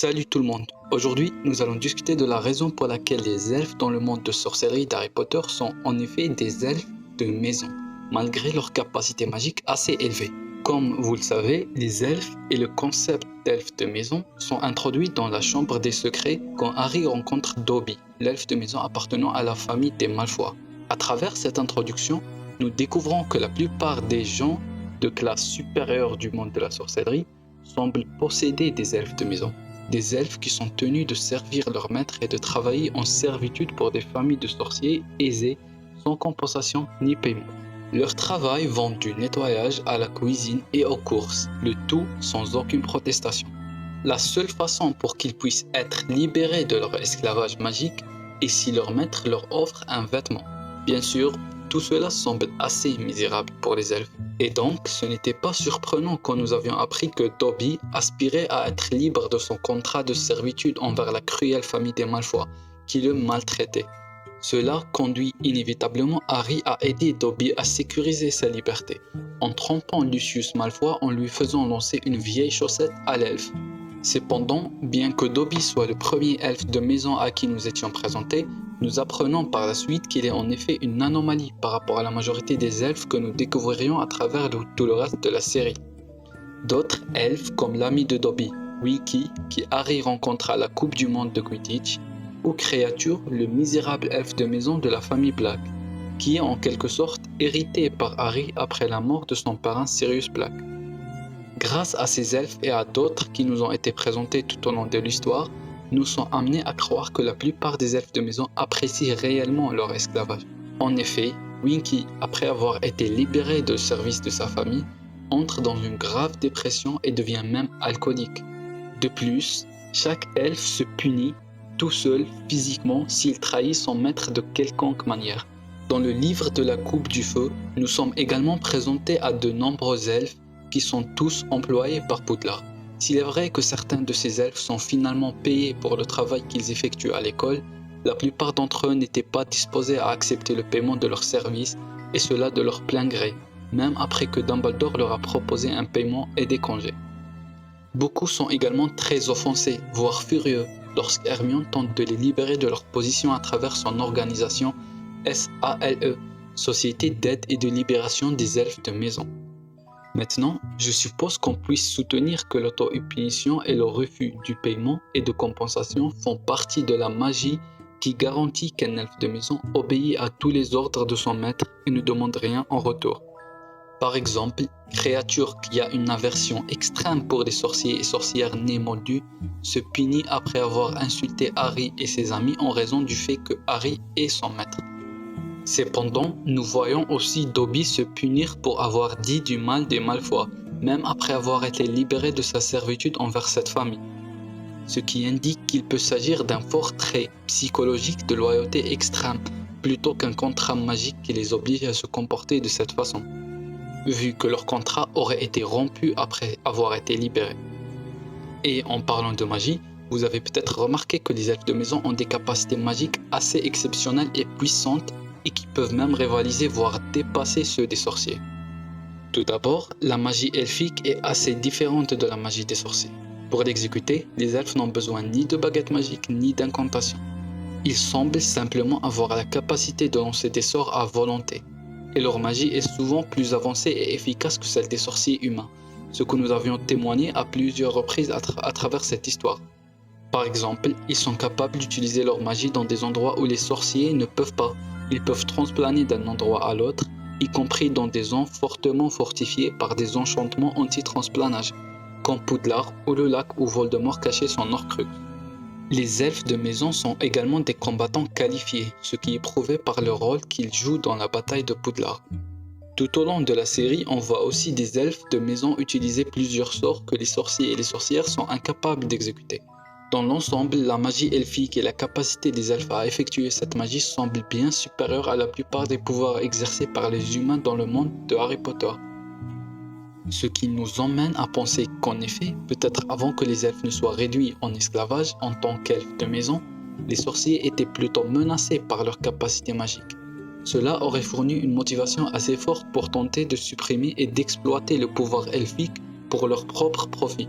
Salut tout le monde. Aujourd'hui, nous allons discuter de la raison pour laquelle les elfes dans le monde de sorcellerie d'Harry Potter sont en effet des elfes de maison, malgré leur capacité magique assez élevée. Comme vous le savez, les elfes et le concept d'elfe de maison sont introduits dans la chambre des secrets quand Harry rencontre Dobby, l'elfe de maison appartenant à la famille des Malfoy. À travers cette introduction, nous découvrons que la plupart des gens de classe supérieure du monde de la sorcellerie semblent posséder des elfes de maison. Des elfes qui sont tenus de servir leur maître et de travailler en servitude pour des familles de sorciers aisés, sans compensation ni paiement. Leur travail va du nettoyage à la cuisine et aux courses, le tout sans aucune protestation. La seule façon pour qu'ils puissent être libérés de leur esclavage magique est si leur maître leur offre un vêtement. Bien sûr, tout cela semble assez misérable pour les elfes. Et donc, ce n'était pas surprenant quand nous avions appris que Dobby aspirait à être libre de son contrat de servitude envers la cruelle famille des Malfoy, qui le maltraitait. Cela conduit inévitablement Harry à aider Dobby à sécuriser sa liberté, en trompant Lucius Malfoy en lui faisant lancer une vieille chaussette à l'elfe. Cependant, bien que Dobby soit le premier elfe de maison à qui nous étions présentés, nous apprenons par la suite qu'il est en effet une anomalie par rapport à la majorité des elfes que nous découvririons à travers tout le reste de la série. D'autres elfes comme l'ami de Dobby, Winky, qui Harry rencontre à la Coupe du Monde de Quidditch, ou Créature, le misérable elfe de maison de la famille Black, qui est en quelque sorte hérité par Harry après la mort de son parrain Sirius Black. Grâce à ces elfes et à d'autres qui nous ont été présentés tout au long de l'histoire, nous sommes amenés à croire que la plupart des elfes de maison apprécient réellement leur esclavage. En effet, Winky, après avoir été libéré du service de sa famille, entre dans une grave dépression et devient même alcoolique. De plus, chaque elfe se punit tout seul physiquement s'il trahit son maître de quelconque manière. Dans le livre de la Coupe du Feu, nous sommes également présentés à de nombreux elfes qui sont tous employés par Poudlard. S'il est vrai que certains de ces elfes sont finalement payés pour le travail qu'ils effectuent à l'école, la plupart d'entre eux n'étaient pas disposés à accepter le paiement de leurs services, et cela de leur plein gré, même après que Dumbledore leur a proposé un paiement et des congés. Beaucoup sont également très offensés, voire furieux, lorsque Hermione tente de les libérer de leur position à travers son organisation SALE, Société d'aide et de libération des elfes de maison. Maintenant, je suppose qu'on puisse soutenir que l'auto-punition et le refus du paiement et de compensation font partie de la magie qui garantit qu'un elfe de maison obéit à tous les ordres de son maître et ne demande rien en retour. Par exemple, Créature qui a une aversion extrême pour les sorciers et sorcières nés moldus se punit après avoir insulté Harry et ses amis en raison du fait que Harry est son maître. Cependant, nous voyons aussi Dobby se punir pour avoir dit du mal des Malfoy, même après avoir été libéré de sa servitude envers cette famille. Ce qui indique qu'il peut s'agir d'un fort trait psychologique de loyauté extrême, plutôt qu'un contrat magique qui les oblige à se comporter de cette façon, vu que leur contrat aurait été rompu après avoir été libérés. Et en parlant de magie, vous avez peut-être remarqué que les elfes de maison ont des capacités magiques assez exceptionnelles et puissantes, et qui peuvent même rivaliser voire dépasser ceux des sorciers. Tout d'abord, la magie elfique est assez différente de la magie des sorciers. Pour l'exécuter, les elfes n'ont besoin ni de baguettes magiques ni d'incantations. Ils semblent simplement avoir la capacité de lancer des sorts à volonté, et leur magie est souvent plus avancée et efficace que celle des sorciers humains, ce que nous avions témoigné à plusieurs reprises à travers cette histoire. Par exemple, ils sont capables d'utiliser leur magie dans des endroits où les sorciers ne peuvent pas. Ils peuvent transplaner d'un endroit à l'autre, y compris dans des zones fortement fortifiées par des enchantements anti-transplanage, comme Poudlard ou le lac où Voldemort cachait son Horcrux. Les elfes de maison sont également des combattants qualifiés, ce qui est prouvé par le rôle qu'ils jouent dans la bataille de Poudlard. Tout au long de la série, on voit aussi des elfes de maison utiliser plusieurs sorts que les sorciers et les sorcières sont incapables d'exécuter. Dans l'ensemble, la magie elfique et la capacité des elfes à effectuer cette magie semblent bien supérieures à la plupart des pouvoirs exercés par les humains dans le monde de Harry Potter. Ce qui nous emmène à penser qu'en effet, peut-être avant que les elfes ne soient réduits en esclavage en tant qu'elfes de maison, les sorciers étaient plutôt menacés par leur capacité magique. Cela aurait fourni une motivation assez forte pour tenter de supprimer et d'exploiter le pouvoir elfique pour leur propre profit.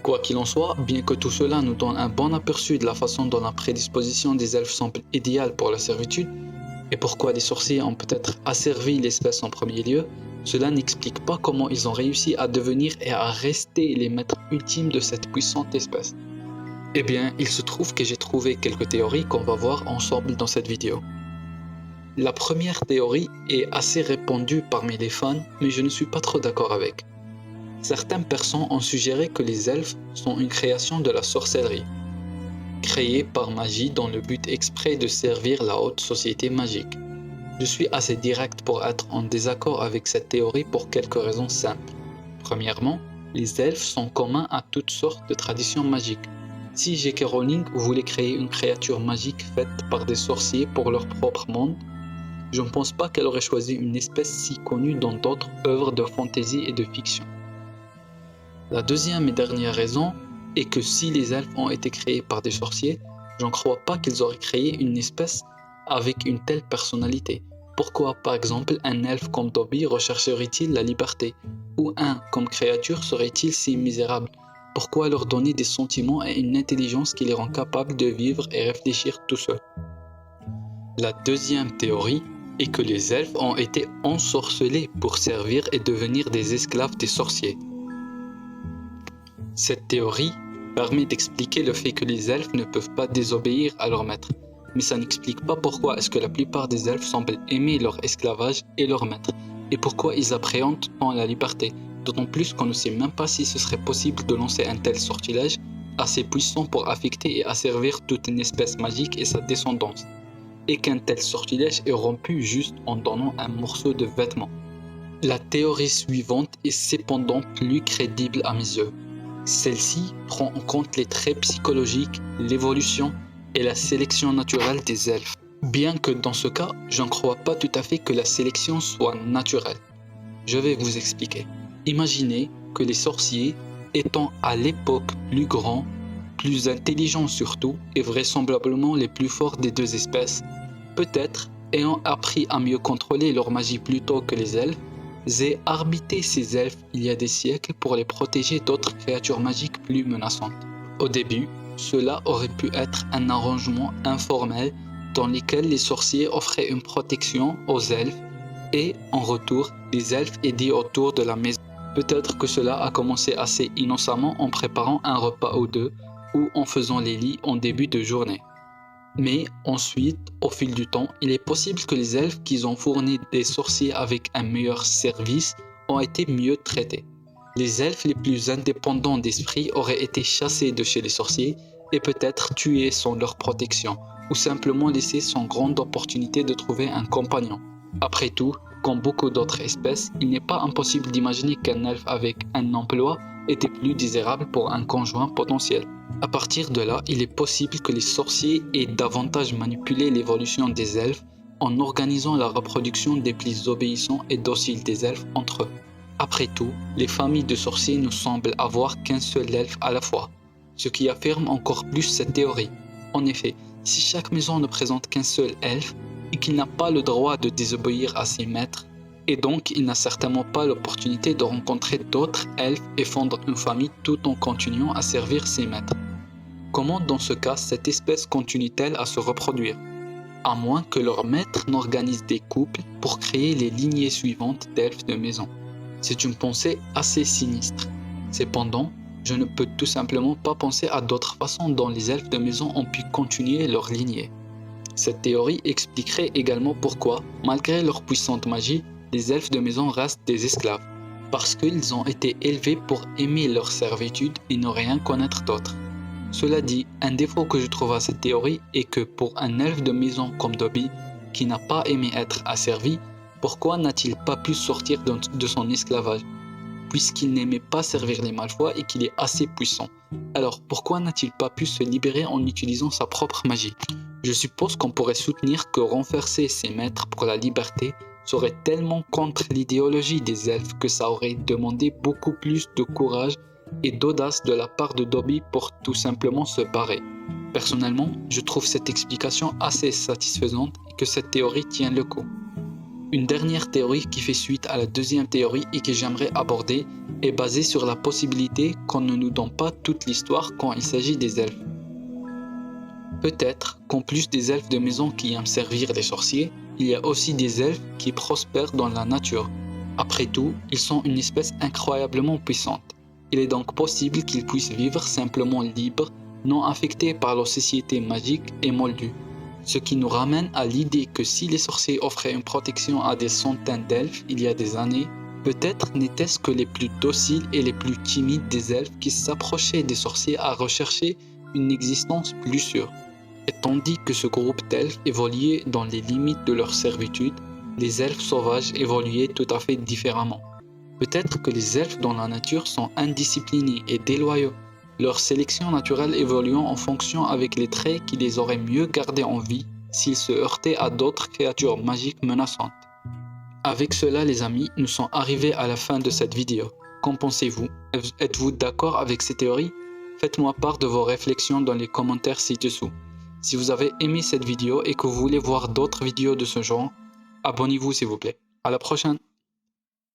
Quoi qu'il en soit, bien que tout cela nous donne un bon aperçu de la façon dont la prédisposition des elfes semble idéale pour la servitude, et pourquoi les sorciers ont peut-être asservi l'espèce en premier lieu, cela n'explique pas comment ils ont réussi à devenir et à rester les maîtres ultimes de cette puissante espèce. Eh bien, il se trouve que j'ai trouvé quelques théories qu'on va voir ensemble dans cette vidéo. La première théorie est assez répandue parmi les fans, mais je ne suis pas trop d'accord avec. Certaines personnes ont suggéré que les elfes sont une création de la sorcellerie, créée par magie dans le but exprès de servir la haute société magique. Je suis assez direct pour être en désaccord avec cette théorie pour quelques raisons simples. Premièrement, les elfes sont communs à toutes sortes de traditions magiques. Si J.K. Rowling voulait créer une créature magique faite par des sorciers pour leur propre monde, je ne pense pas qu'elle aurait choisi une espèce si connue dans d'autres œuvres de fantasy et de fiction. La deuxième et dernière raison est que si les elfes ont été créés par des sorciers, je ne crois pas qu'ils auraient créé une espèce avec une telle personnalité. Pourquoi, par exemple, un elfe comme Dobby rechercherait-il la liberté? Ou un comme créature serait-il si misérable? Pourquoi leur donner des sentiments et une intelligence qui les rend capables de vivre et réfléchir tout seuls? La deuxième théorie est que les elfes ont été ensorcelés pour servir et devenir des esclaves des sorciers. Cette théorie permet d'expliquer le fait que les elfes ne peuvent pas désobéir à leur maître, mais ça n'explique pas pourquoi est-ce que la plupart des elfes semblent aimer leur esclavage et leur maître, et pourquoi ils appréhendent tant la liberté, d'autant plus qu'on ne sait même pas si ce serait possible de lancer un tel sortilège assez puissant pour affecter et asservir toute une espèce magique et sa descendance, et qu'un tel sortilège est rompu juste en donnant un morceau de vêtement. La théorie suivante est cependant plus crédible à mes yeux. Celle-ci prend en compte les traits psychologiques, l'évolution et la sélection naturelle des elfes. Bien que dans ce cas, je ne crois pas tout à fait que la sélection soit naturelle. Je vais vous expliquer. Imaginez que les sorciers, étant à l'époque plus grands, plus intelligents surtout, et vraisemblablement les plus forts des deux espèces, peut-être ayant appris à mieux contrôler leur magie plus tôt que les elfes, aient arbité ces elfes il y a des siècles pour les protéger d'autres créatures magiques plus menaçantes. Au début, cela aurait pu être un arrangement informel dans lequel les sorciers offraient une protection aux elfes et, en retour, les elfes aidaient autour de la maison. Peut-être que cela a commencé assez innocemment en préparant un repas ou deux ou en faisant les lits en début de journée. Mais ensuite, au fil du temps, il est possible que les elfes qui ont fourni des sorciers avec un meilleur service ont été mieux traités. Les elfes les plus indépendants d'esprit auraient été chassés de chez les sorciers et peut-être tués sans leur protection, ou simplement laissés sans grande opportunité de trouver un compagnon. Après tout, comme beaucoup d'autres espèces, il n'est pas impossible d'imaginer qu'un elfe avec un emploi était plus désirable pour un conjoint potentiel. À partir de là, il est possible que les sorciers aient davantage manipulé l'évolution des elfes en organisant la reproduction des plus obéissants et dociles des elfes entre eux. Après tout, les familles de sorciers ne semblent avoir qu'un seul elfe à la fois, ce qui affirme encore plus cette théorie. En effet, si chaque maison ne présente qu'un seul elfe et qu'il n'a pas le droit de désobéir à ses maîtres, et donc il n'a certainement pas l'opportunité de rencontrer d'autres elfes et fondre une famille tout en continuant à servir ses maîtres. Comment dans ce cas cette espèce continue-t-elle à se reproduire? À moins que leur maître n'organise des couples pour créer les lignées suivantes d'elfes de maison. C'est une pensée assez sinistre. Cependant, je ne peux tout simplement pas penser à d'autres façons dont les elfes de maison ont pu continuer leur lignée. Cette théorie expliquerait également pourquoi, malgré leur puissante magie, les elfes de maison restent des esclaves. Parce qu'ils ont été élevés pour aimer leur servitude et ne rien connaître d'autre. Cela dit, un défaut que je trouve à cette théorie est que pour un elfe de maison comme Dobby, qui n'a pas aimé être asservi, pourquoi n'a-t-il pas pu sortir de son esclavage? Puisqu'il n'aimait pas servir les malfois et qu'il est assez puissant. Alors pourquoi n'a-t-il pas pu se libérer en utilisant sa propre magie? Je suppose qu'on pourrait soutenir que renverser ses maîtres pour la liberté serait tellement contre l'idéologie des elfes que ça aurait demandé beaucoup plus de courage et d'audace de la part de Dobby pour tout simplement se barrer. Personnellement, je trouve cette explication assez satisfaisante et que cette théorie tient le coup. Une dernière théorie qui fait suite à la deuxième théorie et que j'aimerais aborder est basée sur la possibilité qu'on ne nous donne pas toute l'histoire quand il s'agit des elfes. Peut-être qu'en plus des elfes de maison qui aiment servir les sorciers, il y a aussi des elfes qui prospèrent dans la nature. Après tout, ils sont une espèce incroyablement puissante. Il est donc possible qu'ils puissent vivre simplement libres, non affectés par la société magique et moldue. Ce qui nous ramène à l'idée que si les sorciers offraient une protection à des centaines d'elfes il y a des années, peut-être n'étaient-ce que les plus dociles et les plus timides des elfes qui s'approchaient des sorciers à rechercher une existence plus sûre. Et tandis que ce groupe d'elfes évoluait dans les limites de leur servitude, les elfes sauvages évoluaient tout à fait différemment. Peut-être que les elfes dans la nature sont indisciplinés et déloyaux, leur sélection naturelle évoluant en fonction avec les traits qui les auraient mieux gardés en vie s'ils se heurtaient à d'autres créatures magiques menaçantes. Avec cela les amis, nous sommes arrivés à la fin de cette vidéo. Qu'en pensez-vous? Êtes-vous d'accord avec ces théories? Faites-moi part de vos réflexions dans les commentaires ci-dessous. Si vous avez aimé cette vidéo et que vous voulez voir d'autres vidéos de ce genre, abonnez-vous s'il vous plaît. À la prochaine!